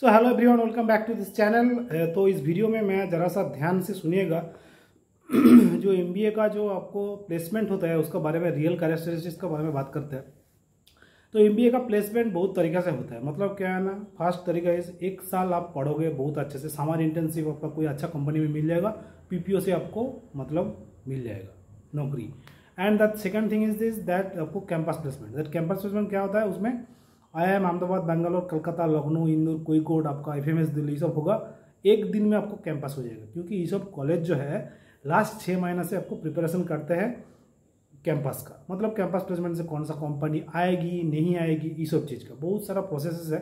So hello everyone, welcome back to this channel. तो इस video में मैं ज़रा सा ध्यान से सुनिएगा। जो एमबीए का जो आपको प्लेसमेंट होता है उसका बारे में, रियल कैरेक्टरिस्टिक्स का बारे में बात करते हैं। तो एमबीए का प्लेसमेंट बहुत तरीक़े से होता है। मतलब क्या है ना, फर्स्ट तरीका है 1 साल आप पढ़ोगे बहुत अच्छे से, समर इंटर्नशिप आपका कोई अच्छा कंपनी में मिल जाएगा, पीपीओ से आपको मतलब मिल जाएगा नौकरी। And the second thing is this that आपको campus placement. That campus placement क्या होता है, उसमें IIM अहमदाबाद, बेंगलोर, कलकत्ता, लखनऊ, इंदौर, कोईकोट, आपका FMS दिल्ली, ये सब होगा। एक दिन में आपको कैंपस हो जाएगा, क्योंकि ये सब कॉलेज जो है लास्ट 6 महीने से आपको प्रिपरेशन करते हैं कैंपस का। मतलब कैंपस प्लेसमेंट से कौन सा कंपनी आएगी नहीं आएगी, ये सब चीज़ का बहुत सारा प्रोसेस है।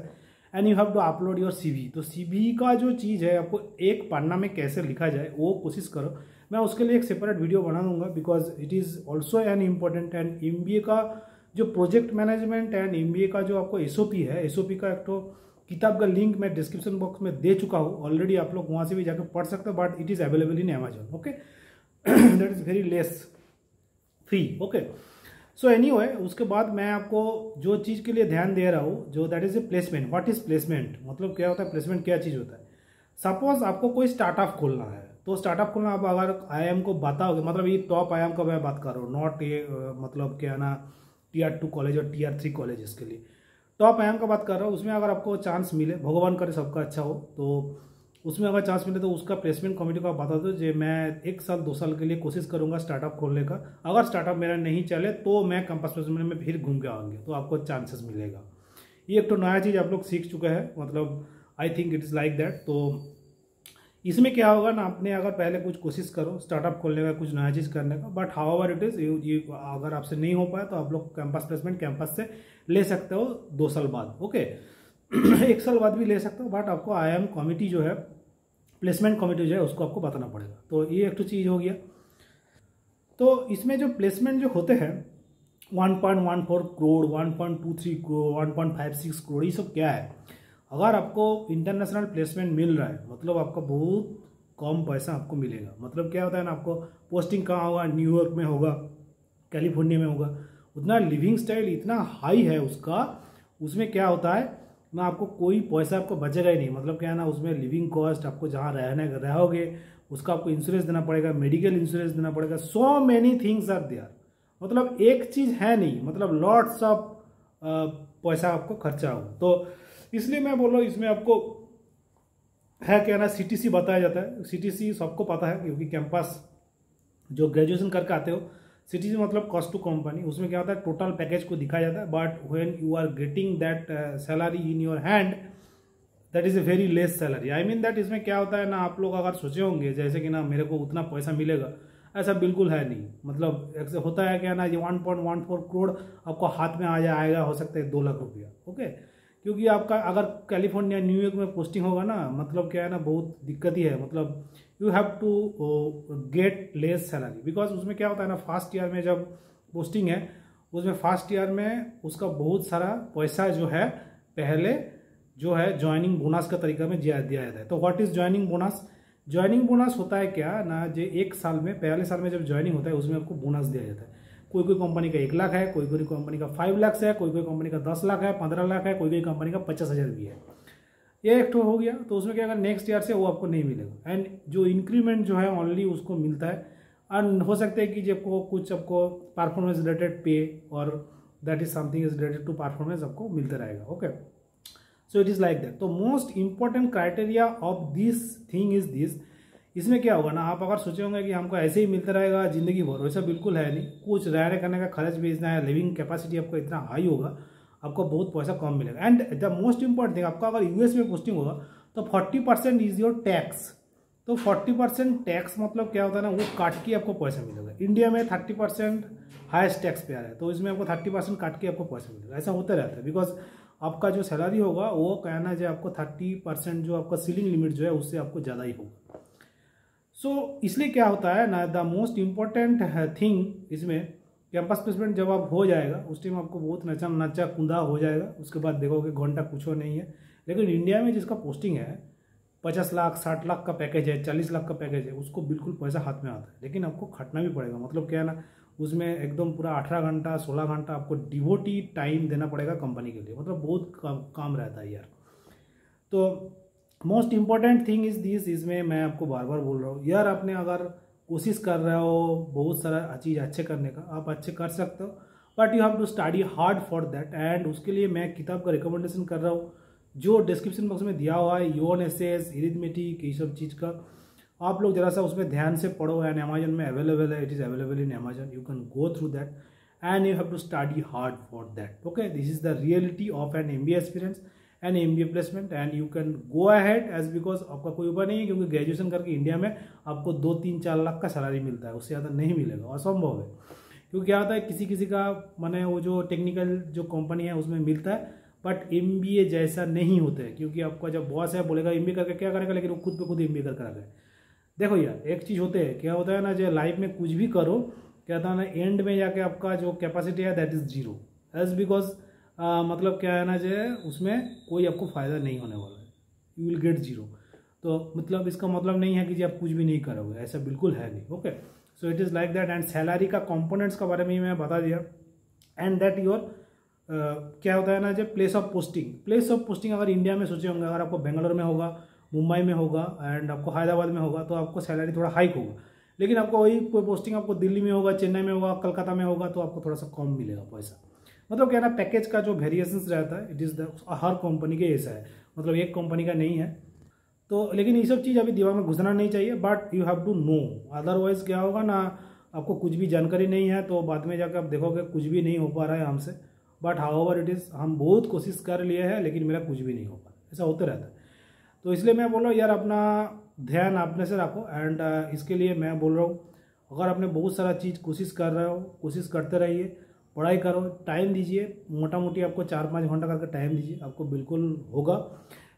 And you have to upload your CV। तो CV का जो चीज़ है आपको एक पन्ना में कैसे लिखा जाए वो कोशिश करो। मैं उसके लिए एक सेपरेट वीडियो बना दूंगा, because it is also an important. And MBA का जो प्रोजेक्ट मैनेजमेंट एंड MBA का जो आपको SOP है, SOP का एक तो किताब का लिंक मैं डिस्क्रिप्शन बॉक्स में दे चुका हूँ ऑलरेडी, आप लोग वहाँ से भी जाकर पढ़ सकते हो, but it is available in Amazon। Okay, that is very less free. Okay, so anyway, उसके बाद मैं आपको जो चीज़ के लिए ध्यान दे रहा हूँ, जो that is a placement. What is placement, मतलब क्या होता है, प्लेसमेंट क्या चीज़ होता है। सपोज आपको कोई स्टार्टअप खोलना है, तो स्टार्टअप खोलना आप अगर IIM को बताओगे, मतलब ये टॉप IIM का मैं बात कर रहा हूँ, नॉट ये मतलब क्या ना Tier 2 कॉलेज और Tier 3 कॉलेज के लिए, टॉप IIM का बात कर रहा हूँ। उसमें अगर आपको चांस मिले, भगवान करे सबका अच्छा हो, तो उसमें अगर चांस मिले तो उसका प्लेसमेंट कमेटी को आप बता दो जो मैं 1 साल 2 साल के लिए कोशिश करूंगा स्टार्टअप खोलने का। अगर स्टार्टअप मेरा नहीं चले तो मैं कैंपस प्लेसमेंट में फिर घूम के आऊँगी, तो आपको चांसेस मिलेगा। ये एक तो नया चीज़ आप लोग सीख चुके हैं, मतलब I think it is like that. तो इसमें क्या होगा ना, आपने अगर पहले कुछ कोशिश करो स्टार्टअप खोलने का, कुछ नया चीज़ करने का, बट हाउएवर इट इज़, ये अगर आपसे नहीं हो पाया तो आप लोग कैंपस प्लेसमेंट कैंपस से ले सकते हो 2 साल बाद। ओके, 1 साल बाद भी ले सकते हो, बट आपको IIM कमिटी जो है, प्लेसमेंट कमिटी जो है, उसको आपको बताना पड़ेगा। तो ये एक तो चीज़ हो गया। तो इसमें जो प्लेसमेंट जो होते हैं 1.14 करोड़, 1.23 करोड़, 1.56 करोड़, ये सब क्या है। अगर आपको इंटरनेशनल प्लेसमेंट मिल रहा है, मतलब आपका बहुत कम पैसा आपको मिलेगा। मतलब क्या होता है ना, आपको पोस्टिंग कहाँ होगा, न्यूयॉर्क में होगा, कैलिफोर्निया में होगा, उतना लिविंग स्टाइल इतना हाई है उसका। उसमें क्या होता है ना, आपको कोई पैसा आपको बचेगा ही नहीं। मतलब क्या है ना, उसमें लिविंग कॉस्ट, आपको जहाँ रहोगे उसका आपको इंश्योरेंस देना पड़ेगा, मेडिकल इंश्योरेंस देना पड़ेगा, so many things are there. मतलब एक चीज़ है नहीं, मतलब लॉट्स ऑफ पैसा आपको खर्चा हो। तो इसलिए मैं बोल रहा हूँ, इसमें आपको है क्या ना, CTC बताया जाता है। CTC सबको पता है, क्योंकि कैंपस जो ग्रेजुएशन करके आते हो, CTC मतलब कॉस्ट टू कंपनी। उसमें क्या होता है, टोटल पैकेज को दिखाया जाता है, but when you are getting that salary in your hand, that is a very less salary. I mean that इसमें क्या होता है ना, आप लोग अगर सोचे होंगे जैसे कि ना मेरे को उतना पैसा मिलेगा, ऐसा बिल्कुल है नहीं। मतलब ऐसे होता है क्या ना, ये 1.14 करोड़ आपको हाथ में आएगा, हो सकता है 2 लाख रुपया। ओके, क्योंकि आपका अगर कैलिफोर्निया, न्यूयॉर्क में पोस्टिंग होगा ना, मतलब क्या है ना, बहुत दिक्कत ही है। मतलब you have to get less salary, because उसमें क्या होता है ना, फर्स्ट ईयर में जब पोस्टिंग है, उसमें फर्स्ट ईयर में उसका बहुत सारा पैसा जो है पहले जो है ज्वाइनिंग बोनस का तरीका में दिया जाता है। तो what is joining bonus. Joining bonus होता है क्या ना, जो 1 साल में, पहले साल में जब ज्वाइनिंग होता है, उसमें आपको बोनस दिया जाता है। कोई कोई कंपनी का 1 लाख है, कोई कोई कंपनी का 5 लाख है, कोई कोई कंपनी का 10 लाख है, 15 लाख है, कोई कोई कंपनी का 50,000 भी है। ये एक तो हो गया। तो उसमें क्या, अगर नेक्स्ट ईयर से वो आपको नहीं मिलेगा। एंड जो इंक्रीमेंट जो है ओनली उसको मिलता है। एंड हो सकता है कि जब कुछ आपको परफॉर्मेंस रिलेटेड पे, और that is something is related to performance आपको मिलता रहेगा। Okay, so it is like that. तो most important criteria of this thing is this. इसमें क्या होगा ना, आप अगर सोचे होंगे कि हमको ऐसे ही मिलता रहेगा जिंदगी भर, वैसा बिल्कुल है नहीं। कुछ रहने करने का खर्च भी इतना है, लिविंग कैपेसिटी आपको इतना हाई होगा, आपको बहुत पैसा कम मिलेगा। And the most important thing, आपका अगर US में पोस्टिंग होगा तो 40% इज योर टैक्स। तो 40% टैक्स मतलब क्या होता है ना, वो काट के आपको पैसा मिलेगा। इंडिया में 30% हाईएस्ट टैक्स पेयर है, तो इसमें आपको 30% काट के आपको पैसा मिलेगा। ऐसा होता रहता है, बिकॉज आपका जो सैलरी होगा वो कहना है जो आपको 30% जो आपका सीलिंग लिमिट जो है उससे आपको ज़्यादा ही होगा। सो इसलिए क्या होता है ना, द मोस्ट इम्पॉर्टेंट थिंग इसमें, कैंपस प्लेसमेंट जब आप हो जाएगा उस टाइम आपको बहुत नचा कूदा हो जाएगा। उसके बाद देखोगे घंटा कुछ नहीं है। लेकिन इंडिया में जिसका पोस्टिंग है 50 लाख 60 लाख का पैकेज है, 40 लाख का पैकेज है, उसको बिल्कुल पैसा हाथ में आता है। लेकिन आपको खटना भी पड़ेगा। मतलब क्या है ना, उसमें एकदम पूरा 18 घंटा 16 घंटा आपको डिवोटी टाइम देना पड़ेगा कंपनी के लिए। मतलब बहुत काम रहता है यार। तो most important thing is this, इसमें मैं आपको बार बार बोल रहा हूँ यार, आपने अगर कोशिश कर रहे हो बहुत सारा चीज़ अच्छे करने का, आप अच्छे कर सकते हो, but you have to study hard for that. And उसके लिए मैं किताब का रिकमेंडेशन कर रहा हूँ जो डिस्क्रिप्शन बॉक्स में दिया हुआ है, योन एसेस, अरिथमेटिक, ये सब चीज़ का आप लोग जरा सा उसमें ध्यान से पढ़ो। एंड अमेजन में अवेलेबल है, it is available in Amazon, you can go through that and you have to study hard for that. Okay, this is the reality of an MBA experience and MBA placement and you can go ahead as, because आपका कोई उपाय नहीं है, क्योंकि graduation करके India में आपको 2-3-4 लाख का सैलरी मिलता है, उससे ज़्यादा नहीं मिलेगा, असंभव है। क्योंकि क्या होता है किसी किसी का माने वो जो टेक्निकल जो कंपनी है उसमें मिलता है, बट MBA जैसा नहीं होता है। क्योंकि आपका जब बॉस है बोलेगा MBA करके क्या करेगा, लेकिन वो खुद पे खुद MBA कर रहा है। देखो यार एक चीज़ होते है, क्या होता है ना, जो लाइफ में कुछ भी करो, क्या होता है ना, एंड में जाके आपका जो कैपेसिटी है that is zero, as because मतलब क्या है ना, जो उसमें कोई आपको फायदा नहीं होने वाला है, यू विल गेट जीरो। तो मतलब इसका मतलब नहीं है कि जी आप कुछ भी नहीं करोगे, ऐसा बिल्कुल है नहीं। Okay, so it is like that. And salary का कंपोनेंट्स का बारे में मैं बता दिया। एंड दैट योर क्या होता है ना, जो प्लेस ऑफ पोस्टिंग अगर इंडिया में सोचे होंगे, अगर आपको बेंगलोर में होगा, मुंबई में होगा एंड आपको हैदराबाद में होगा, तो आपको सैलरी थोड़ा हाइक होगा। लेकिन आपको वही कोई पोस्टिंग आपको दिल्ली में होगा, चेन्नई में होगा, कलकत्ता में होगा, तो आपको थोड़ा सा कम मिलेगा पैसा। मतलब क्या ना, पैकेज का जो वेरिएशंस रहता है, it is the her company के ऐसा है, मतलब एक कंपनी का नहीं है। तो लेकिन ये सब चीज़ अभी दिमाग में घुसना नहीं चाहिए, but you have to know, otherwise क्या होगा ना, आपको कुछ भी जानकारी नहीं है तो बाद में जाकर आप देखोगे कुछ भी नहीं हो पा रहा है हमसे। बट हाउएवर इट इज़, हम बहुत कोशिश कर लिए हैं लेकिन मेरा कुछ भी नहीं हो पा रहा, ऐसा होते रहता है। तो इसलिए मैं बोल रहा हूँ यार, अपना ध्यान अपने से रखो। एंड इसके लिए मैं बोल रहा हूँ, अगर आपने बहुत सारा चीज़ कोशिश कर रहे हो, कोशिश करते रहिए, पढ़ाई करो, टाइम दीजिए, मोटा मोटी आपको 4-5 घंटा करके टाइम दीजिए, आपको बिल्कुल होगा।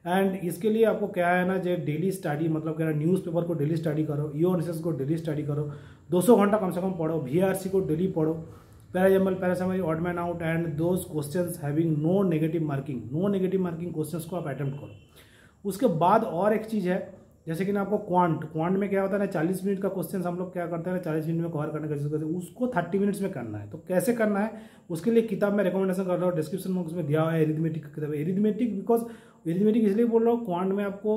एंड इसके लिए आपको क्या है ना, जो डेली स्टडी, मतलब क्या है, न्यूज़पेपर को डेली स्टडी करो, यूएनएसएस को डेली स्टडी करो, 200 घंटा कम से कम पढ़ो, VRC को डेली पढ़ो, parajumble, parasummary, odd man out and those questions having no negative marking questions को आप अटेम्प्ट करो। उसके बाद और एक चीज़ है, जैसे कि ना आपको क्वांट में क्या होता है ना, 40 मिनट का क्वेश्चन हम लोग क्या करते हैं ना, 40 मिनट में कवर करने की कोशिश करते हैं, उसको 30 मिनट्स में करना है। तो कैसे करना है, उसके लिए किताब में रिकमेंडेशन कर रहा हूँ, डिस्क्रिप्शन में उसमें दिया हुआ है, अरिथमेटिक की किताब है। अरिथमेटिक इसलिए बोल रहा हूँ, क्वांट में आपको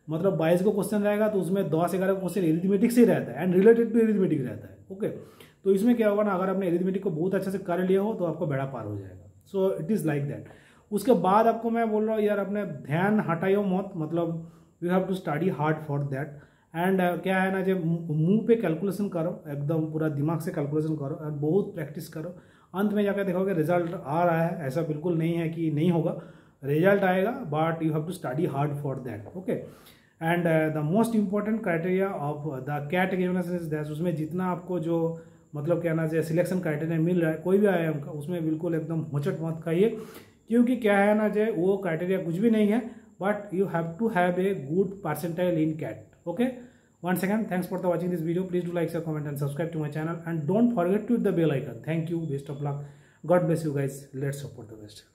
मतलब 22 को क्वेश्चन रहेगा, तो उसमें 10-11 क्वेश्चन अरिथमेटिक से ही रहता है एंड रिलेटेड टू अरिथमेटिक रहता है। ओके, तो इसमें क्या होगा ना, अगर आपने अरिथमेटिक को बहुत अच्छे से कर लिया हो तो आपको बेड़ा पार हो जाएगा। सो इट इज़ लाइक दैट। उसके बाद आपको मैं बोल रहा हूँ यार, अपने ध्यान हटाइयो मत, मतलब you have to study hard for that. And क्या है ना, जब मुंह पे कैलकुलेशन करो, एकदम पूरा दिमाग से कैलकुलेशन करो एंड बहुत प्रैक्टिस करो, अंत में जाकर देखोगे रिजल्ट आ रहा है। ऐसा बिल्कुल नहीं है कि नहीं होगा, रिजल्ट आएगा, but you have to study hard for that. Okay, and the most important criteria of the CAT examination, उसमें जितना आपको जो मतलब क्या ना, सिलेक्शन क्राइटेरिया मिल रहा है कोई भी IIM का, उसमें बिल्कुल एकदम होचट मत खाइए, क्योंकि क्या है ना, जो वो क्राइटेरिया कुछ भी नहीं है, but you have to have a good percentile in CAT. Okay, once again, thanks for watching this video. Please do like, share, comment and subscribe to my channel, and don't forget to hit the bell icon. Thank you, best of luck, God bless you guys. Let's support the best.